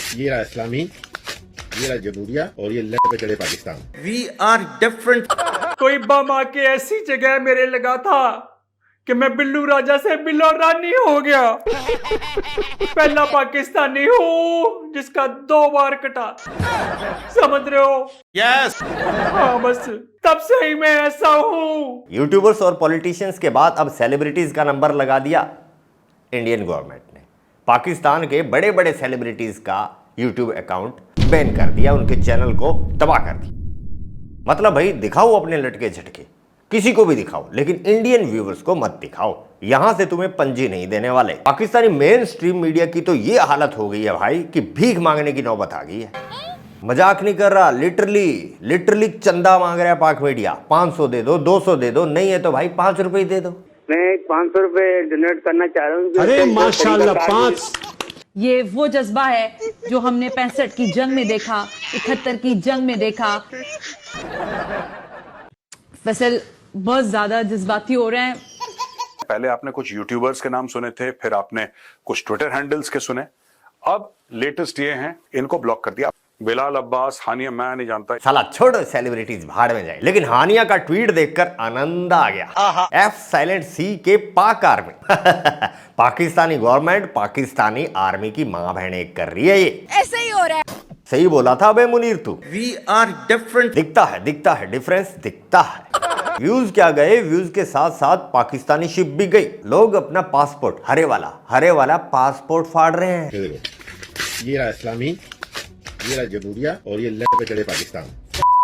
ये रहा इस्लामी, ये रहा जमहूरिया और ये लड़ पे चढ़े पाकिस्तान। We are different. कोई बम आके ऐसी जगह मेरे लगा था कि मैं बिल्लू राजा से बिल्लो रानी हो गया। पहला पाकिस्तानी हूँ जिसका 2 बार कटा, समझ रहे हो? यस। हाँ बस तब से ही मैं ऐसा हूँ। यूट्यूबर्स और पॉलिटिशियंस के बाद अब सेलिब्रिटीज का नंबर लगा दिया इंडियन गवर्नमेंट ने। पाकिस्तान के बड़े बड़े सेलिब्रिटीज का यूट्यूब अकाउंट बैन कर दिया, उनके चैनल को तबाह कर दिया। मतलब भाई दिखाओ अपने लटके झटके, किसी को भी दिखाओ, लेकिन इंडियन व्यूवर्स को मत दिखाओ, यहां से तुम्हें पंजी नहीं देने वाले। पाकिस्तानी मेन स्ट्रीम मीडिया की तो ये हालत हो गई है भाई कि भीख मांगने की नौबत आ गई है। मजाक नहीं कर रहा, लिटरली चंदा मांग रहा है पाक मीडिया। 500 दे दो, 200 दे दो, नहीं है तो भाई 5 रुपए दे दो। मैं 500 रुपए डोनेट करना चाह रहा हूँ। अरे माशाल्लाह 5। ये वो जज्बा है जो हमने 65 की जंग में देखा, 71 की जंग में देखा। फैसल बहुत ज्यादा जज्बाती हो रहे हैं। पहले आपने कुछ यूट्यूबर्स के नाम सुने थे, फिर आपने कुछ ट्विटर हैंडल्स के सुने, अब लेटेस्ट ये हैं, इनको ब्लॉक कर दिया। बिलाल अब्बास, हानिया, मैं नहीं जानता। साला छोड़ो सेलिब्रिटीज भाड़ में जाए, लेकिन हानिया का ट्वीट देखकर आनंद आ गया। F के पाक army Pakistani government Pakistani army की मां बहने कर रही है। ये ऐसे ही हो रहा है। सही बोला था बे मुनीर तू। We are different. दिखता है डिफरेंस दिखता है। व्यूज क्या गए, व्यूज के साथ साथ पाकिस्तानी शिप भी गई। लोग अपना पासपोर्ट हरे वाला पासपोर्ट फाड़ रहे हैं। ये देखो, ये रहा इस्लामी, ये रहा जमहूरिया और ये लड़ पे चढ़े पाकिस्तान।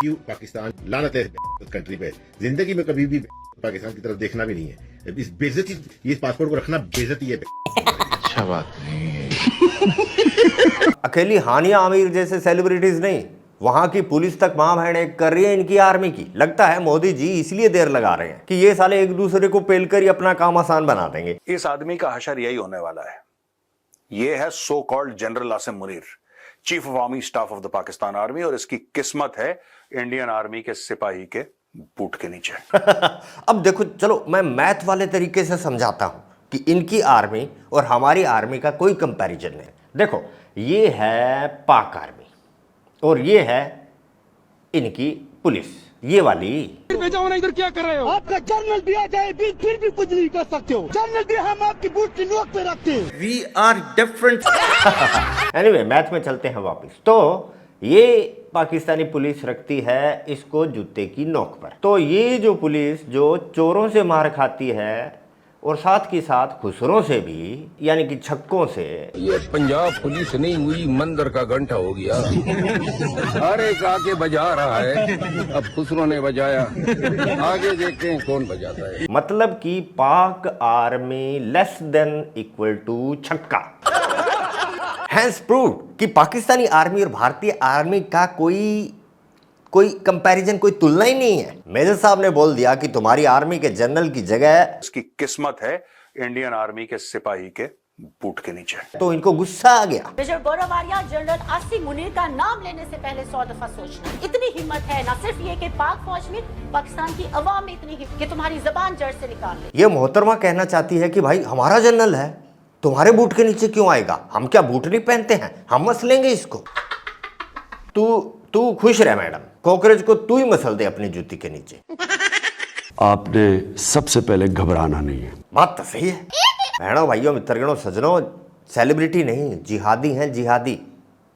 यू पाकिस्तान, लानत है इस कंट्री पे। जिंदगी में कभी भी पाकिस्तान की तरफ देखना भी नहीं है। इस बेइज्जती, ये पासपोर्ट को रखना बेइज्जती है। अच्छा बात नहीं है। अकेली हानिया आमिर जैसे सेलिब्रिटीज नहीं, वहां की पुलिस तक मां बहने कर रही है इनकी आर्मी की। लगता है मोदी जी इसलिए देर लगा रहे हैं कि ये साले एक दूसरे को पेल कर ही अपना काम आसान बना देंगे। इस आदमी का हशर यही होने वाला है। ये है so called general Asim Munir, chief of army staff of the Pakistan army, और इसकी किस्मत है इंडियन आर्मी के सिपाही के बूट के नीचे। अब देखो, चलो मैं मैथ वाले तरीके से समझाता हूं कि इनकी आर्मी और हमारी आर्मी का कोई कंपैरिजन नहीं। देखो, ये है पाक आर्मी और ये है इनकी पुलिस, ये वाली। इधर क्या कर रहे हो? आपका जनरल भी आ जाए फिर भी कुछ नहीं कर सकते हो। जनरल भी हम आपकी बूट की नोक पे रखते हैं। We are different. Anyway, math में चलते हैं वापस। तो ये पाकिस्तानी पुलिस रखती है इसको जूते की नोक पर। तो ये जो पुलिस जो चोरों से मार खाती है और साथ के साथ खुसरों से भी, यानी कि छक्कों से। ये पंजाब पुलिस नहीं हुई, मंदिर का घंटा हो गया। हर एक आके बजा रहा है, अब खुसरों ने बजाया, आगे देखते हैं कौन बजाता है। मतलब कि Pak army less than equal to छक्का। हैंस प्रूव्ड कि पाकिस्तानी आर्मी और भारतीय आर्मी का कोई कंपैरिजन, कोई तुलना ही नहीं है। मेजर साहब ने बोल दिया कि तुम्हारी आर्मी के जनरल की जगह इसकी किस्मत है इंडियन आर्मी के सिपाही के बूट के नीचे। तो इनको गुस्सा आ गया। मेजर गौरवारिया जनरल आसिम मुनीर का नाम लेने से पहले 100 दफा सोचना। इतनी हिम्मत है ना सिर्फ ये कि पाक फौज में, पाकिस्तान की अवाम में इतनी हिम्मत कि तुम्हारी जबान जड़ से निकाल ले। ये मोहतरमा कहना चाहती है कि भाई हमारा जनरल है, तुम्हारे बूट के नीचे क्यों आएगा? हम क्या बूट नहीं पहनते हैं? हम मस लेंगे इसको। तू खुश रह मैडम, कॉकरोच को तू ही मसल दे अपनी जूती के नीचे। आपने सबसे पहले घबराना नहीं है। बात तो सही है। बहनों, भाइयों, मित्रगणों, सज्जनों, सेलिब्रिटी नहीं, जिहादी हैं, जिहादी।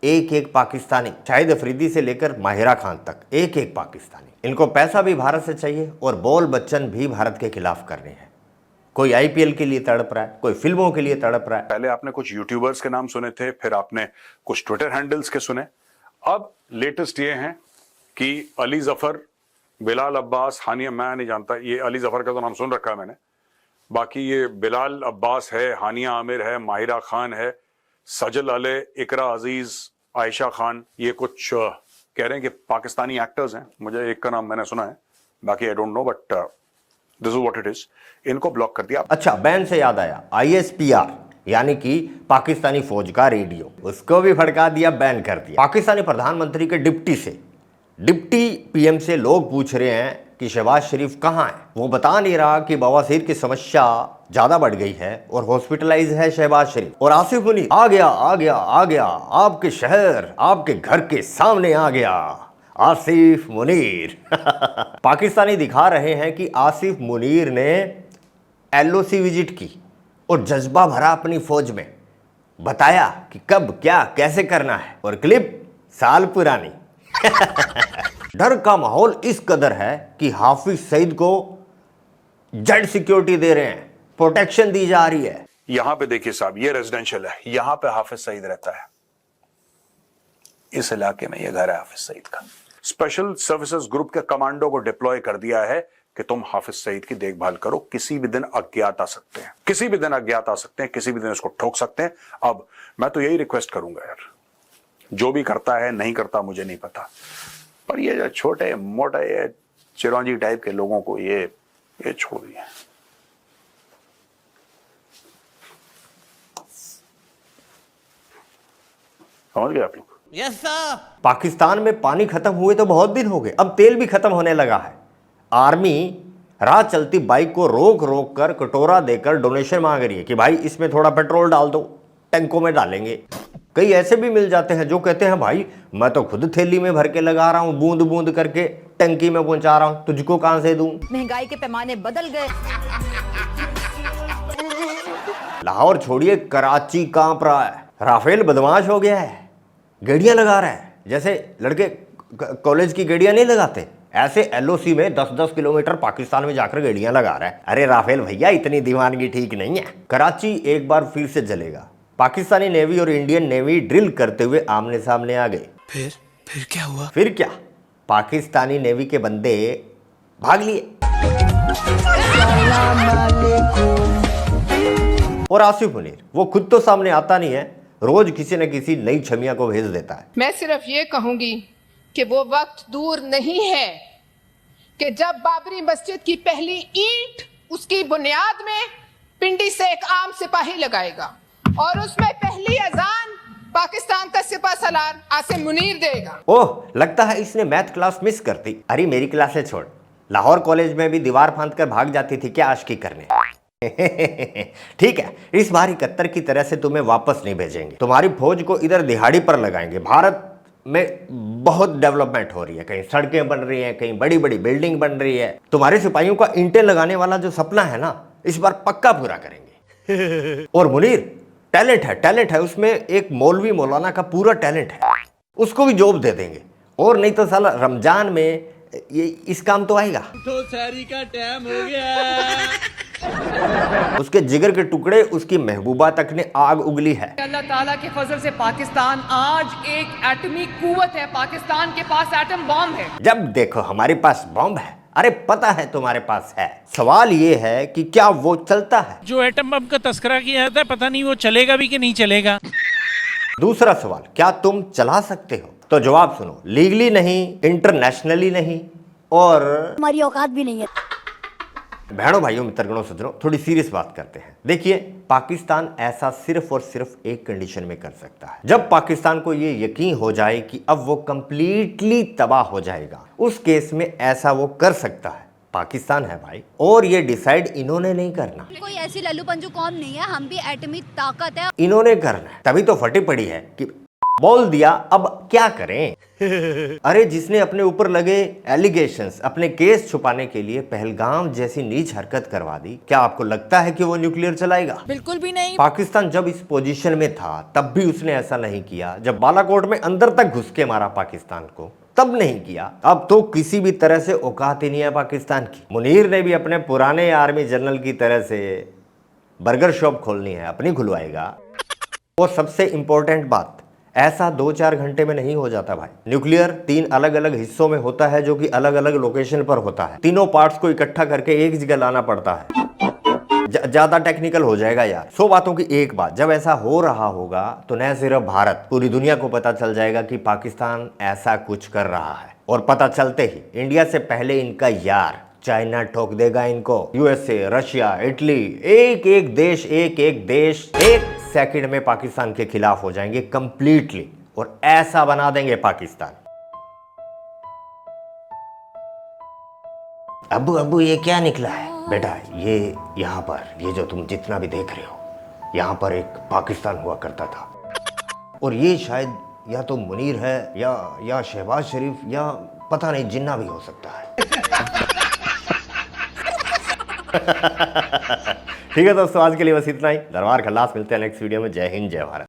एक एक पाकिस्तानी, शाहिद अफरीदी से लेकर माहिरा खान तक, एक एक पाकिस्तानी। इनको पैसा भी भारत से चाहिए और बोल बच्चन भी भारत के खिलाफ करने हैं। कोई IPL के लिए तड़प रहा है, कोई फिल्मों के लिए तड़प रहा है। पहले आपने कुछ यूट्यूबर्स के नाम सुने थे, फिर आपने कुछ ट्विटर हैंडल्स के सुने, अब लेटेस्ट ये हैं कि अली जफर, बिलाल अब्बास, हानिया, मैं नहीं जानता। ये अली जफर का तो नाम सुन रखा है मैंने, बाकी ये बिलाल अब्बास है, हानिया आमिर है, माहिरा खान है, सजल अले, इकरा अजीज, आयशा खान, ये कुछ कह रहे हैं कि पाकिस्तानी एक्टर्स हैं। मुझे एक का नाम मैंने सुना है, बाकी I don't know, but this is what it is. इनको ब्लॉक कर दिया। अच्छा, बैन से याद आया, ISPR यानी कि पाकिस्तानी फौज का रेडियो, उसको भी भड़का दिया, बैन कर दिया। पाकिस्तानी प्रधानमंत्री के डिप्टी PM से लोग पूछ रहे हैं कि शहबाज शरीफ कहाँ है। वो बता नहीं रहा कि बवासीर की समस्या ज्यादा बढ़ गई है और हॉस्पिटलाइज है शहबाज शरीफ। और आसिफ मुनीर आ गया आ गया आ गया, आपके शहर आपके घर के सामने आ गया आसिफ मुनीर। पाकिस्तानी दिखा रहे हैं कि आसिफ मुनीर ने एलओसी विजिट की और जज्बा भरा अपनी फौज में, बताया कि कब क्या कैसे करना है, और क्लिप साल पुरानी। डर का माहौल इस कदर है कि हाफिज सईद को जेड सिक्योरिटी दे रहे हैं, प्रोटेक्शन दी जा रही है। यहां पे देखिए साहब, ये रेजिडेंशियल है, यहां पे हाफिज सईद रहता है, इस इलाके में ये घर है हाफिज सईद का। स्पेशल सर्विसेज ग्रुप के कमांडो को डिप्लॉय कर दिया है कि तुम हाफिज सईद की देखभाल करो, किसी भी दिन अज्ञात आ सकते हैं, किसी भी दिन अज्ञात आ सकते हैं, किसी भी दिन इसको ठोक सकते हैं। अब मैं तो यही रिक्वेस्ट करूंगा यार, जो भी करता है नहीं करता मुझे नहीं पता, पर ये जो छोटे मोटे ये चिरौंजी टाइप के लोगों को ये छोड़ दिए। समझ गए आप लोग? पाकिस्तान में पानी खत्म हुए तो बहुत दिन हो गए, अब तेल भी खत्म होने लगा है। आर्मी राह चलती बाइक को रोक रोक कर कटोरा देकर डोनेशन मांग रही है कि भाई इसमें थोड़ा पेट्रोल डाल दो, टैंकों में डालेंगे। कई ऐसे भी मिल जाते हैं जो कहते हैं भाई मैं तो खुद थैली में भर के लगा रहा हूं, बूंद बूंद करके टंकी में पहुंचा रहा हूं, तुझको कहां से दूं। महंगाई के पैमाने बदल गए। लाहौर छोड़िए, कराची कांप रहा है। राफेल बदमाश हो गया है, गेड़ियां लगा रहा है, जैसे लड़के कॉलेज की गेड़ियां नहीं लगाते, ऐसे एलओसी में 10-10 किलोमीटर पाकिस्तान में जाकर गेड़ियां लगा रहा है। अरे राफेल भैया, इतनी दीवानगी ठीक नहीं है। कराची एक बार फिर से जलेगा। पाकिस्तानी नेवी और इंडियन नेवी ड्रिल करते हुए आमने सामने आ गए। फिर क्या हुआ? फिर क्या, पाकिस्तानी नेवी के बंदे भाग लिए और आसिफ मुनीर वो खुद तो सामने आता नहीं है, रोज किसी न किसी नई छमिया को भेज देता है। मैं सिर्फ ये कहूंगी कि वो वक्त दूर नहीं है कि जब बाबरी मस्जिद की पहली ईंट उसकी बुनियाद में पिंडी से एक आम सिपाही लगाएगा और उसमें पहली अजान पाकिस्तान का सिपह सलार आसिम मुनीर देगा। ओह, लगता है इसने मैथ क्लास मिस कर दी। अरे मेरी क्लासे छोड़, लाहौर कॉलेज में भी दीवार फांद कर भाग जाती थी क्या आशिकी करने। ठीक है, इस बार 71 की तरह से तुम्हें वापस नहीं भेजेंगे, तुम्हारी फौज को इधर दिहाड़ी पर लगाएंगे। भारत में बहुत डेवलपमेंट हो रही है, कहीं सड़कें बन रही हैं, कहीं बड़ी बड़ी बिल्डिंग बन रही है। तुम्हारे सिपाहियों का ईंटें लगाने वाला जो सपना है ना, इस बार पक्का पूरा करेंगे। और मुनीर टैलेंट है उसमें, एक मौलवी मौलाना का पूरा टैलेंट है, उसको भी जॉब दे देंगे। और नहीं तो साला रमजान में ये इस काम तो आएगा। तो सारी का टाइम हो गया। उसके जिगर के टुकड़े उसकी महबूबा तक ने आग उगली है। अल्लाह ताला के फजल से पाकिस्तान आज एक एटमी कुव्वत है, पाकिस्तान के पास एटम बॉम्ब है। जब देखो हमारे पास बॉम्ब है, अरे पता है तुम्हारे पास है। सवाल ये है कि क्या वो चलता है? जो एटम बम का तस्करा किया जाता है, पता नहीं वो चलेगा भी कि नहीं चलेगा। दूसरा सवाल, क्या तुम चला सकते हो? तो जवाब सुनो, लीगली नहीं, इंटरनेशनली नहीं, और हमारी औकात भी नहीं है। बहनों भाइयों मित्रगणों सज्जनों, थोड़ी सीरियस बात करते हैं। देखिए, पाकिस्तान ऐसा सिर्फ और सिर्फ एक कंडीशन में कर सकता है, जब पाकिस्तान को ये यकीन हो जाए कि अब वो कंप्लीटली तबाह हो जाएगा, उस केस में ऐसा वो कर सकता है। पाकिस्तान है भाई, और ये डिसाइड इन्होंने नहीं करना। कोई ऐसी लल्लू पंजू कौम नहीं है, हम भी एटमी ताकत है। इन्होंने करना है, तभी तो फटी पड़ी है कि बोल दिया, अब क्या करें। अरे जिसने अपने ऊपर लगे एलिगेशंस, अपने केस छुपाने के लिए पहलगाम जैसी नीच हरकत करवा दी, क्या आपको लगता है कि वो न्यूक्लियर चलाएगा? बिल्कुल भी नहीं। पाकिस्तान जब इस पोजीशन में था तब भी उसने ऐसा नहीं किया। जब बालाकोट में अंदर तक घुस के मारा पाकिस्तान को, तब नहीं किया। अब तो किसी भी तरह से औकात ही नहीं है पाकिस्तान की। मुनीर ने भी अपने पुराने आर्मी जनरल की तरह से बर्गर शॉप खोलनी है, अपनी खुलवाएगा। और सबसे इंपॉर्टेंट बात, ऐसा 2-4 घंटे में नहीं हो जाता भाई। न्यूक्लियर 3 अलग अलग हिस्सों में होता है, जो कि अलग अलग लोकेशन पर होता है। तीनों पार्ट्स को इकट्ठा करके एक जगह लाना पड़ता है। ज्यादा टेक्निकल हो जाएगा यार। 100 बातों की एक बात, जब ऐसा हो रहा होगा तो न सिर्फ भारत, पूरी दुनिया को पता चल जाएगा कि पाकिस्तान ऐसा कुछ कर रहा है। और पता चलते ही इंडिया से पहले इनका यार चाइना ठोक देगा इनको। यूएसए, रशिया, इटली, एक एक देश एक सेकंड में पाकिस्तान के खिलाफ हो जाएंगे कंप्लीटली, और ऐसा बना देंगे पाकिस्तान। अब्बू अब्बू ये क्या निकला है? बेटा ये यहाँ पर ये जो तुम जितना भी देख रहे हो यहाँ पर एक पाकिस्तान हुआ करता था और ये शायद या तो मुनीर है या शहबाज शरीफ या पता नहीं जिन्ना भी हो सकता है। ठीक है दोस्तों, आज के लिए बस इतना ही। दरबार खल्लास, मिलते हैं नेक्स्ट वीडियो में। जय हिंद, जय भारत।